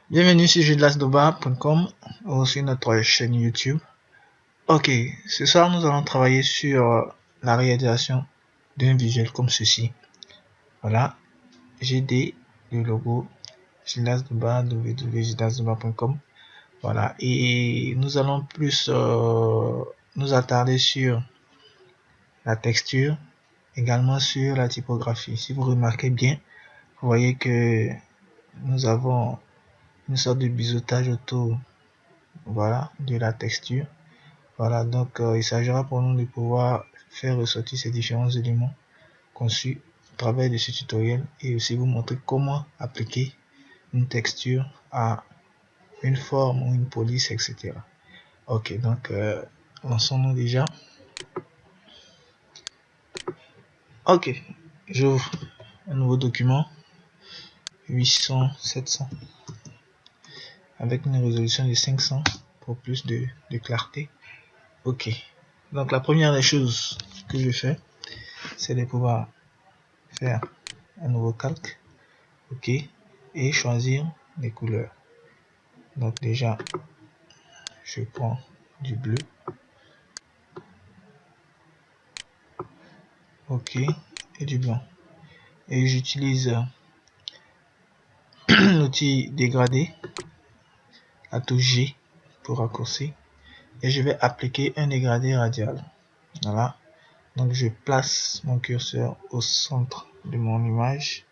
Bienvenue sur jeudelasdoba.com ou sur notre chaîne YouTube. Ok, ce soir nous allons travailler sur la réalisation d'un visuel comme ceci. Voilà, GD, le logo jeudelasdoba, www.jeudelasdoba.com. Voilà, et nous allons plus nous attarder sur la texture, également sur la typographie. Si vous remarquez bien, vous voyez que nous avons une sorte de biseautage autour, voilà, de la texture. Voilà, donc il s'agira pour nous de pouvoir faire ressortir ces différents éléments conçus au travers de ce tutoriel et aussi vous montrer comment appliquer une texture à une forme ou une police, etc. Ok, donc lançons-nous déjà. Ok, j'ouvre un nouveau document 800-700 avec une résolution de 500 pour plus de clarté. Ok, donc la première des choses que je fais, c'est de pouvoir faire un nouveau calque. Ok, et choisir les couleurs. Donc déjà, je prends du bleu. Ok, et du blanc. Et j'utilise l'outil dégradé, la touche G pour raccourcir. Et je vais appliquer un dégradé radial. Voilà. Donc je place mon curseur au centre de mon image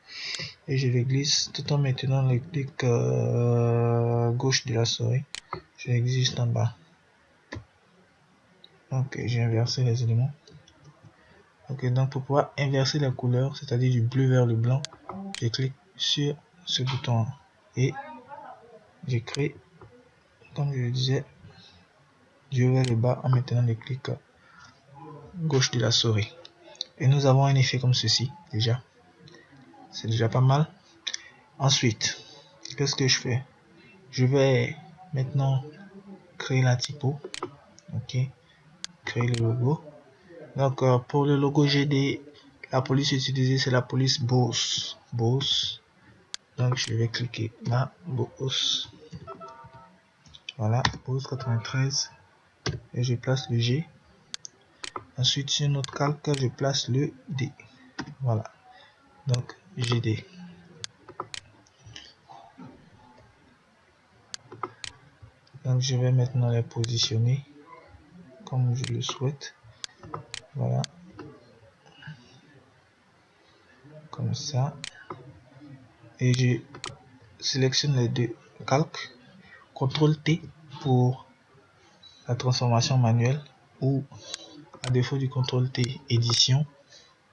et je le glisse tout en maintenant le clic gauche de la souris. Je le glisse juste en bas. Ok, j'ai inversé les éléments. Ok, donc pour pouvoir inverser la couleur, c'est-à-dire du bleu vers le blanc, je clique sur ce bouton et je crée, comme je le disais, du haut vers le bas en maintenant le clic gauche de la souris. Et nous avons un effet comme ceci, déjà. C'est déjà pas mal. Ensuite, qu'est-ce que je fais? Je vais maintenant créer la typo. Ok, créer le logo. Donc pour le logo GD, la police utilisée c'est la police Boss. Donc je vais cliquer là, Boss. Voilà, Boss 93. Et je place le G. Ensuite sur notre calque, je place le D. Voilà. Donc GD. Donc je vais maintenant les positionner comme je le souhaite. Voilà. Comme ça. Et je sélectionne les deux calques. CTRL T pour la transformation manuelle ou à défaut du CTRL T, édition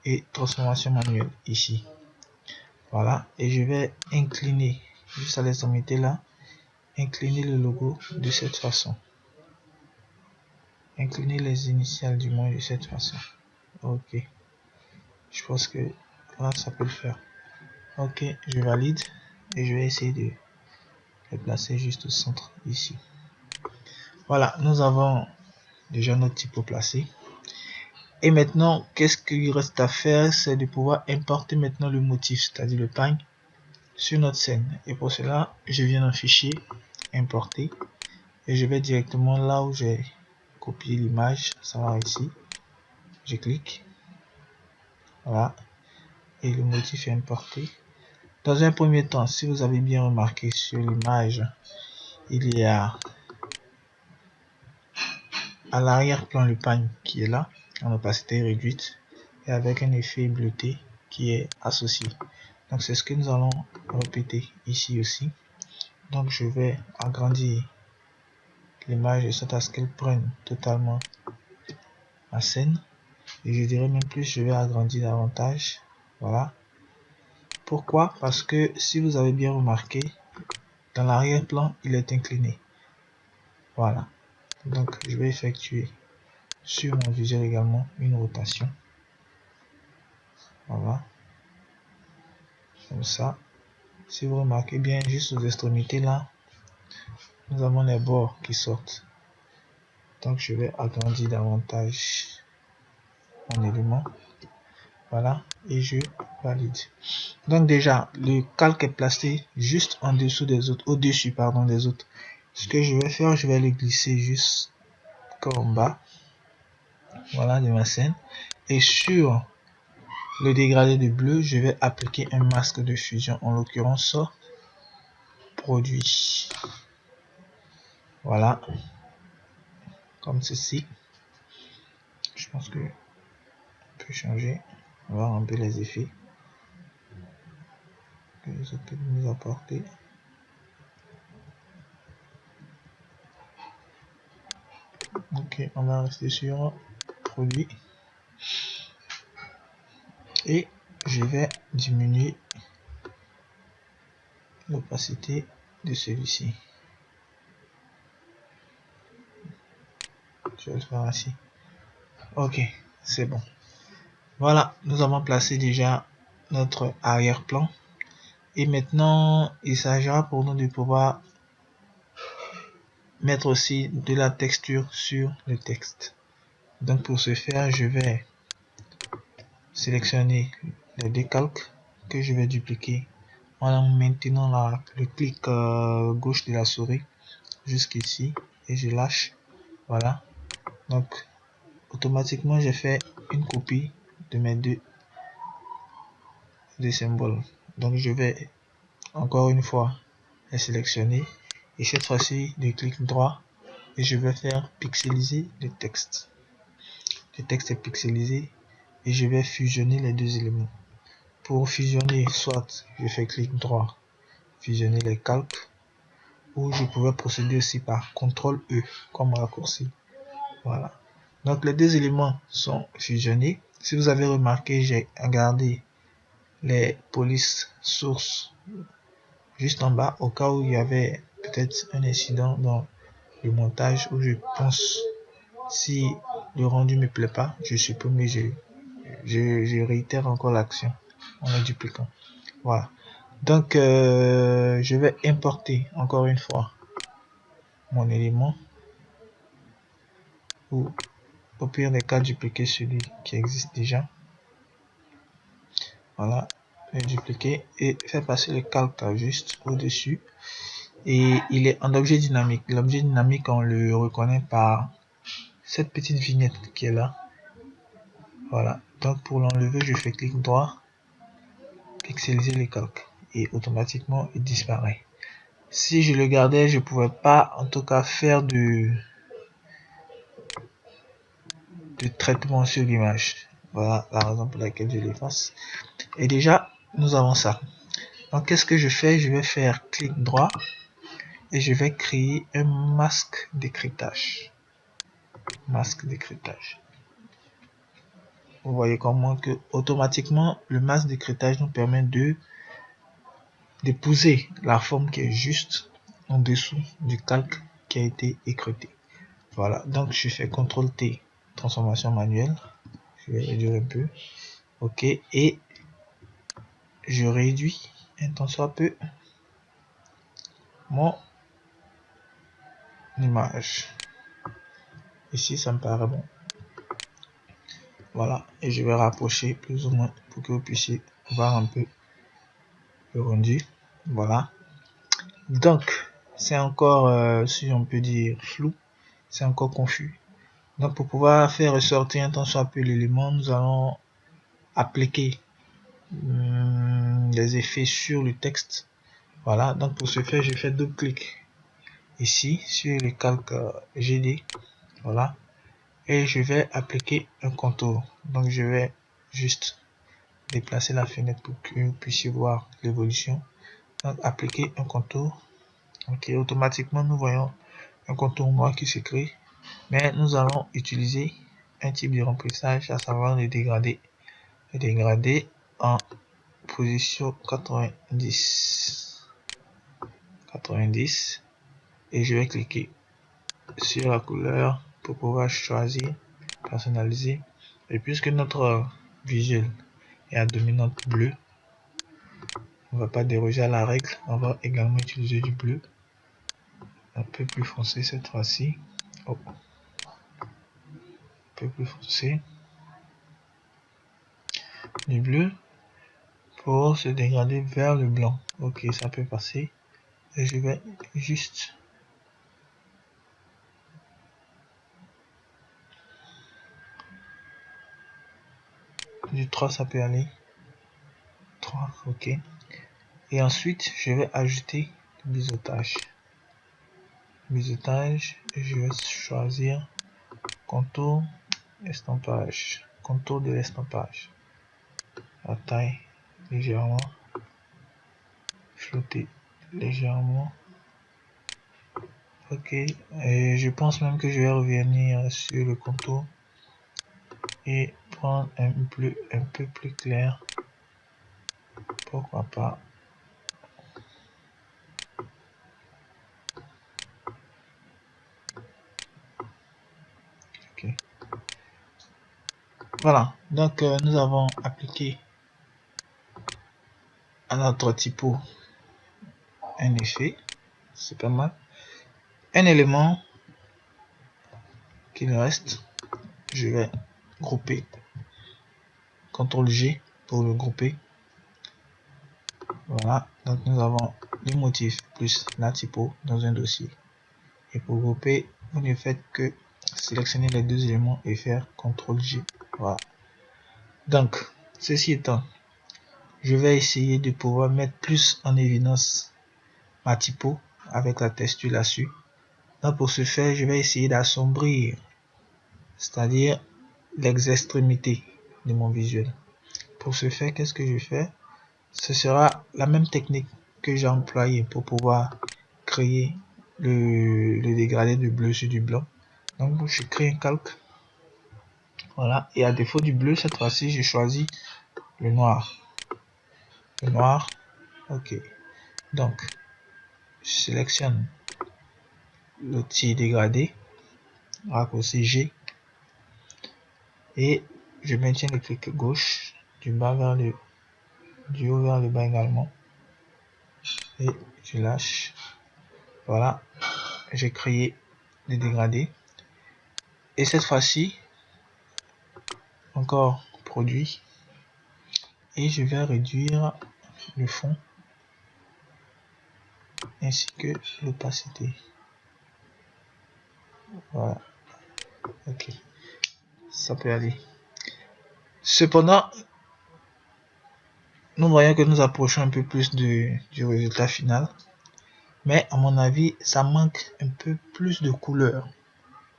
et transformation manuelle ici. Voilà, et je vais incliner juste à l'extrémité là, incliner le logo de cette façon. Incliner les initiales du moins de cette façon. Ok, je pense que là ça peut le faire. Ok, je valide et je vais essayer de les placer juste au centre ici. Voilà, nous avons déjà notre typo placé. Et maintenant, qu'est-ce qu'il reste à faire? C'est de pouvoir importer maintenant le motif, c'est-à-dire le pagne, sur notre scène. Et pour cela, je viens d'un fichier, importer, et je vais directement là où j'ai copié l'image, ça va ici. Je clique, voilà, et le motif est importé. Dans un premier temps, si vous avez bien remarqué sur l'image, il y a à l'arrière-plan le pagne qui est là, en opacité réduite, et avec un effet bleuté qui est associé. Donc c'est ce que nous allons répéter ici aussi. Donc je vais agrandir l'image de sorte à ce qu'elle prenne totalement la scène. Et je dirais même plus, je vais agrandir davantage. Voilà. Pourquoi? Parce que si vous avez bien remarqué, dans l'arrière-plan, il est incliné. Voilà. Donc je vais effectuer sur mon visuel également une rotation. Voilà. Comme ça. Si vous remarquez bien, juste aux extrémités là, nous avons les bords qui sortent. Donc je vais agrandir davantage mon élément. Voilà, et je valide. Donc déjà, le calque est placé juste en dessous des autres, au-dessus, pardon, des autres. Ce que je vais faire, je vais le glisser juste comme bas. Voilà, de ma scène. Et sur le dégradé de bleu, je vais appliquer un masque de fusion, en l'occurrence produit. Voilà, comme ceci. Je pense que on peut changer, voir un peu les effets que ça peut nous apporter. Ok, on va rester sur produit et je vais diminuer l'opacité de celui-ci. Je vais le faire ainsi. Ok, c'est bon. Voilà, nous avons placé déjà notre arrière-plan. Et maintenant, il s'agira pour nous de pouvoir mettre aussi de la texture sur le texte. Donc pour ce faire, je vais sélectionner les décalques que je vais dupliquer en maintenant le clic gauche de la souris jusqu'ici et je lâche. Voilà. Donc automatiquement, j'ai fait une copie de mes deux symboles. Donc je vais encore une fois les sélectionner et cette fois-ci de clic droit et je vais faire pixeliser le texte. Le texte est pixelisé et je vais fusionner les deux éléments. Pour fusionner, soit je fais clic droit, fusionner les calques, ou je pouvais procéder aussi par CTRL E comme raccourci. Voilà. Donc les deux éléments sont fusionnés. Si vous avez remarqué, j'ai gardé les polices sources juste en bas au cas où il y avait peut-être un incident dans le montage où je pense si le rendu me plaît pas, je supprime et je réitère encore l'action en la dupliquant. Voilà. Donc je vais importer encore une fois mon élément ou au pire des cas dupliquer celui qui existe déjà. Voilà, le dupliquer et faire passer le calque juste au-dessus. Et il est en objet dynamique. L'objet dynamique, on le reconnaît par cette petite vignette qui est là. Voilà. Donc pour l'enlever, je fais clic droit, pixeliser le calque et automatiquement il disparaît. Si je le gardais, je pouvais pas en tout cas faire de traitement sur l'image. Voilà la raison pour laquelle je l'efface. Et déjà, nous avons ça. Donc qu'est-ce que je fais? Je vais faire clic droit et je vais créer un masque d'écrêtage. Masque d'écrêtage. Vous voyez comment que automatiquement le masque d'écrêtage nous permet de d'épouser la forme qui est juste en dessous du calque qui a été écrêté. Voilà, donc je fais CTRL T, transformation manuelle. Je vais réduire un peu. Ok, et je réduis un tant soit peu mon image. Ici, ça me paraît bon. Voilà, et je vais rapprocher plus ou moins pour que vous puissiez voir un peu le rendu. Voilà. Donc, c'est encore, si on peut dire, flou. C'est encore confus. Donc, pour pouvoir faire ressortir un tant soit peu l'élément, nous allons appliquer les effets sur le texte. Voilà, donc pour ce faire, je fais double clic ici sur le calque GD. Voilà, et je vais appliquer un contour. Donc je vais juste déplacer la fenêtre pour que vous puissiez voir l'évolution. Donc appliquer un contour. Ok, automatiquement nous voyons un contour noir qui se crée, mais nous allons utiliser un type de remplissage, à savoir le dégradé. Le dégradé en position 90 et je vais cliquer sur la couleur pour pouvoir choisir, personnaliser. Et puisque notre visuel est à dominante bleue, on va pas déroger à la règle, on va également utiliser du bleu un peu plus foncé cette fois-ci. Oh. Un peu plus foncé. du bleu pour se dégrader vers le blanc. Ok, ça peut passer. Et je vais juste du 3, ça peut aller. 3, ok. Et ensuite, je vais ajouter le biseautage. Biseautage, je vais choisir contour, estampage. Contour de l'estampage. La taille légèrement flotter légèrement. Ok, et je pense même que je vais revenir sur le contour et prendre un peu plus clair. Pourquoi pas. Ok. Voilà, donc nous avons appliqué à notre typo un effet, c'est pas mal. Un élément qu'il reste, je vais grouper. CTRL G pour le grouper. Voilà, donc nous avons le motif plus la typo dans un dossier. Et pour grouper, vous ne faites que sélectionner les deux éléments et faire CTRL G. Voilà. Donc, ceci étant, je vais essayer de pouvoir mettre plus en évidence ma typo avec la texture là-dessus. Donc pour ce faire, je vais essayer d'assombrir, c'est-à-dire les extrémités de mon visuel. Pour ce faire, qu'est-ce que je fais? Ce sera la même technique que j'ai employée pour pouvoir créer le dégradé de bleu sur du blanc. Donc je crée un calque. Voilà, et à défaut du bleu, cette fois-ci, je choisis le noir. Le noir, ok. Donc, je sélectionne l'outil dégradé, raccourci G, et je maintiens le clic gauche du bas vers le du haut vers le bas également, et je lâche. Voilà, j'ai créé le dégradé, et cette fois-ci encore produit, et je vais réduire le fond ainsi que l'opacité. Voilà, ok, ça peut aller. Cependant, nous voyons que nous approchons un peu plus du résultat final, mais à mon avis ça manque un peu plus de couleur.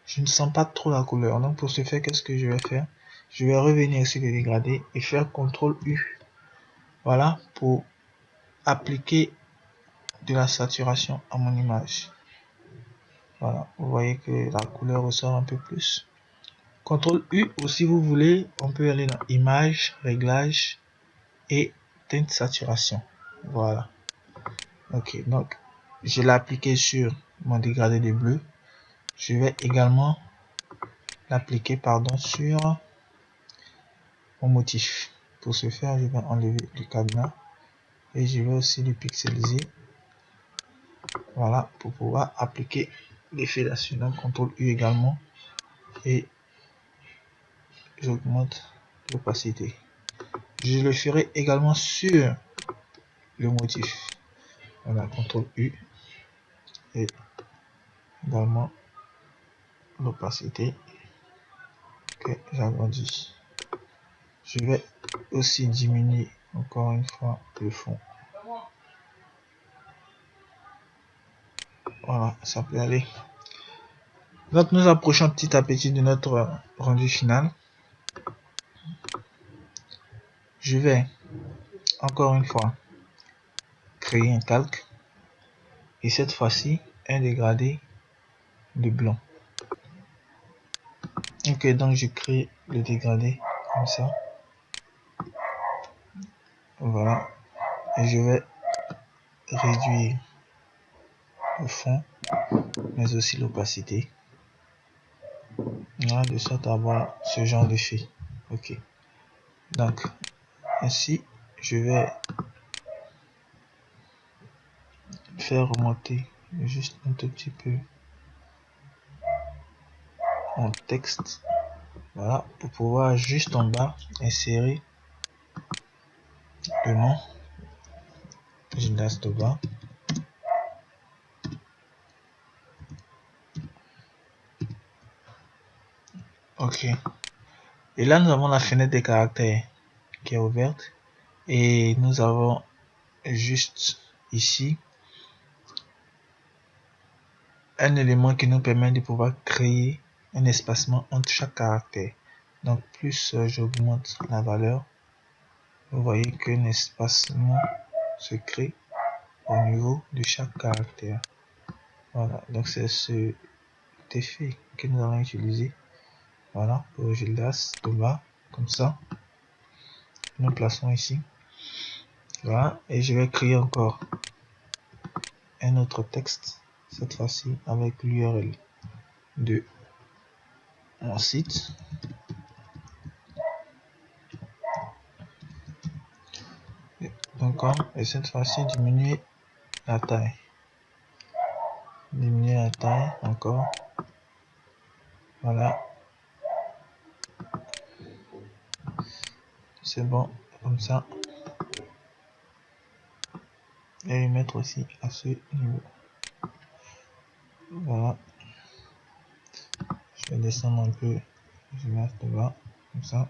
Je ne sens pas trop la couleur, donc pour ce faire, qu'est-ce que je vais faire? Je vais revenir sur le dégradé et faire CTRL U. Voilà, pour appliquer de la saturation à mon image. Voilà, vous voyez que la couleur ressort un peu plus. CTRL U, ou si vous voulez, on peut aller dans Image, Réglages et Teinte Saturation. Voilà. Ok, donc je l'ai appliqué sur mon dégradé de bleu. Je vais également l'appliquer sur mon motif. Pour ce faire, je vais enlever le cadenas et je vais aussi le pixeliser. Voilà, pour pouvoir appliquer l'effet là-dessus. Donc CTRL U également, et j'augmente l'opacité. Je le ferai également sur le motif. Voilà, CTRL U, et également l'opacité que j'agrandis. Je vais aussi diminuer encore une fois le fond. Voilà, ça peut aller. Donc nous approchons petit à petit de notre rendu final. Je vais encore une fois créer un calque, et cette fois-ci un dégradé de blanc. Ok, donc je crée le dégradé comme ça. Voilà, et je vais réduire le fond mais aussi l'opacité. Voilà, de sorte à avoir ce genre d'effet. Ok, donc ainsi je vais faire remonter juste un tout petit peu mon texte. Voilà, pour pouvoir juste en bas insérer le nom, Gildas Toba. Ok. Et là, nous avons la fenêtre des caractères qui est ouverte. Et nous avons juste ici un élément qui nous permet de pouvoir créer un espacement entre chaque caractère. Donc plus j'augmente la valeur, vous voyez qu'un espacement se crée au niveau de chaque caractère. Voilà, donc c'est cet effet que nous allons utiliser. Voilà, pour Gildas Toba, comme ça. Nous plaçons ici. Voilà, et je vais créer encore un autre texte, cette fois-ci avec l'URL de mon site. D'accord, et cette fois-ci diminuer la taille. Diminuer la taille encore. Voilà. C'est bon, comme ça. Et le mettre aussi à ce niveau. Voilà. Je vais descendre un peu. Je vais mettre là, comme ça.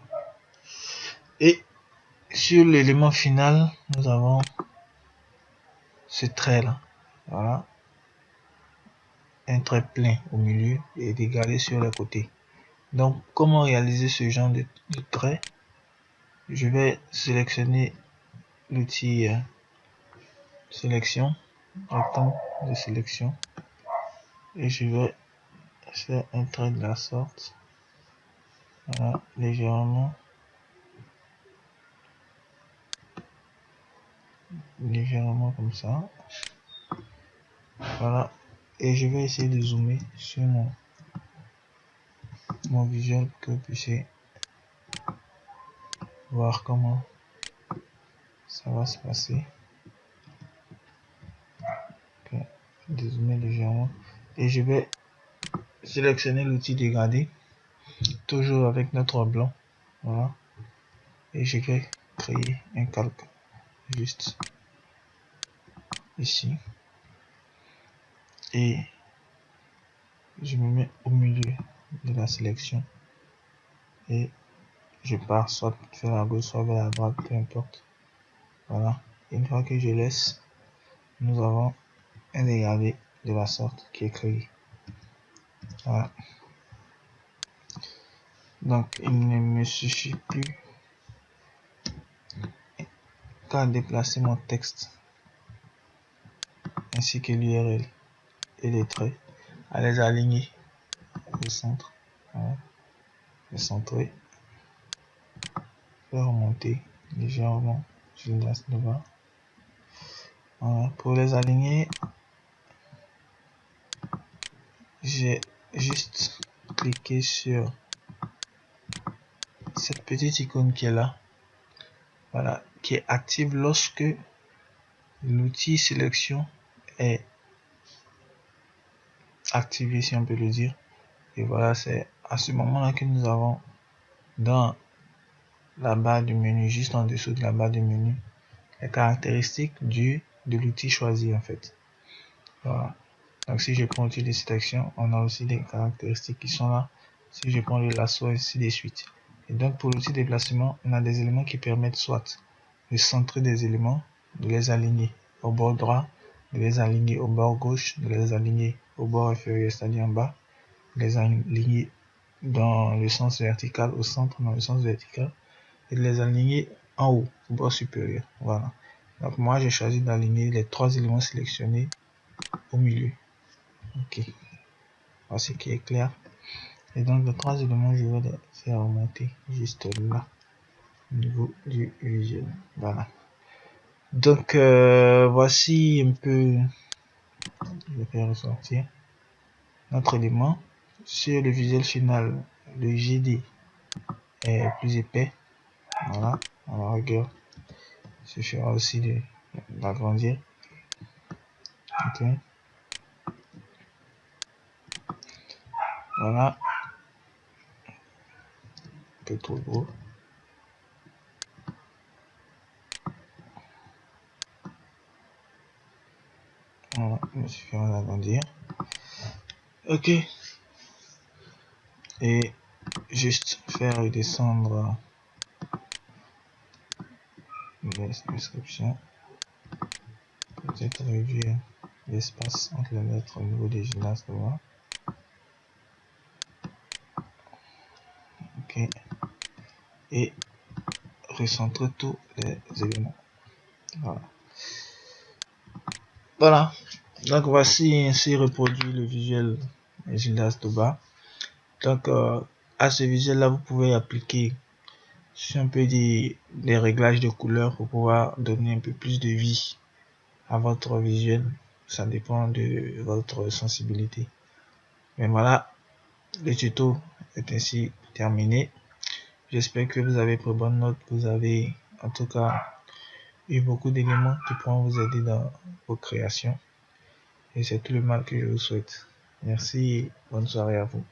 Et sur l'élément final, nous avons ce trait là. Voilà. Un trait plein au milieu et dégalé sur les côtés. Donc, comment réaliser ce genre de trait? Je vais sélectionner l'outil sélection, rectangle de sélection, et je vais faire un trait de la sorte. Voilà, légèrement comme ça. Voilà, et je vais essayer de zoomer sur mon visuel pour que vous puissiez voir comment ça va se passer. Ok, dézoomer légèrement, et je vais sélectionner l'outil dégradé, toujours avec notre blanc. Voilà, et je vais créer un calque juste ici, et je me mets au milieu de la sélection et je pars soit vers la gauche soit vers la droite, peu importe. Voilà, une fois que je laisse, nous avons un dégradé de la sorte qui est créé. Voilà, donc il ne me suffit plus qu'à déplacer mon texte ainsi que l'URL et les traits, à les aligner au centre. Voilà, les centrer, faire remonter légèrement Gildas Toba. Voilà, pour les aligner, j'ai juste cliqué sur cette petite icône qui est là, voilà, qui est active lorsque l'outil sélection est activé, si on peut le dire. Et voilà, c'est à ce moment là que nous avons dans la barre du menu, juste en dessous de la barre du menu, les caractéristiques de l'outil choisi en fait. Voilà, donc si je prends l'outil de sélection, on a aussi des caractéristiques qui sont là. Si je prends le lasso, ainsi de suite. Et donc pour l'outil déplacement, on a des éléments qui permettent soit de centrer des éléments, de les aligner au bord droit, de les aligner au bord gauche, de les aligner au bord inférieur, c'est-à-dire en bas, de les aligner dans le sens vertical, au centre dans le sens vertical, et de les aligner en haut, au bord supérieur. Voilà. Donc moi j'ai choisi d'aligner les trois éléments sélectionnés au milieu. Ok. Voici qui est clair. Et donc les trois éléments, je vais les faire remonter juste là, au niveau du visuel. Voilà. Donc voici un peu, je vais faire ressortir notre élément. Sur le visuel final, le GD est plus épais. Voilà, à la rigueur, il suffira aussi de l'agrandir. Ok. Voilà. Un peu trop gros. Voilà, il suffira d'agrandir. Ok. Et juste faire redescendre les descriptions. Peut-être réduire l'espace entre les lettres au niveau des gymnastes. Voilà. Ok. Et recentrer tous les éléments. Voilà. Voilà. Donc voici ainsi reproduit le visuel Gildas de bas. Donc à ce visuel là, vous pouvez appliquer un peu des réglages de couleurs pour pouvoir donner un peu plus de vie à votre visuel. Ça dépend de votre sensibilité. Mais voilà, le tuto est ainsi terminé. J'espère que vous avez pris bonne note. Vous avez en tout cas eu beaucoup d'éléments qui pourront vous aider dans vos créations. Et c'est tout le mal que je vous souhaite. Merci et bonne soirée à vous.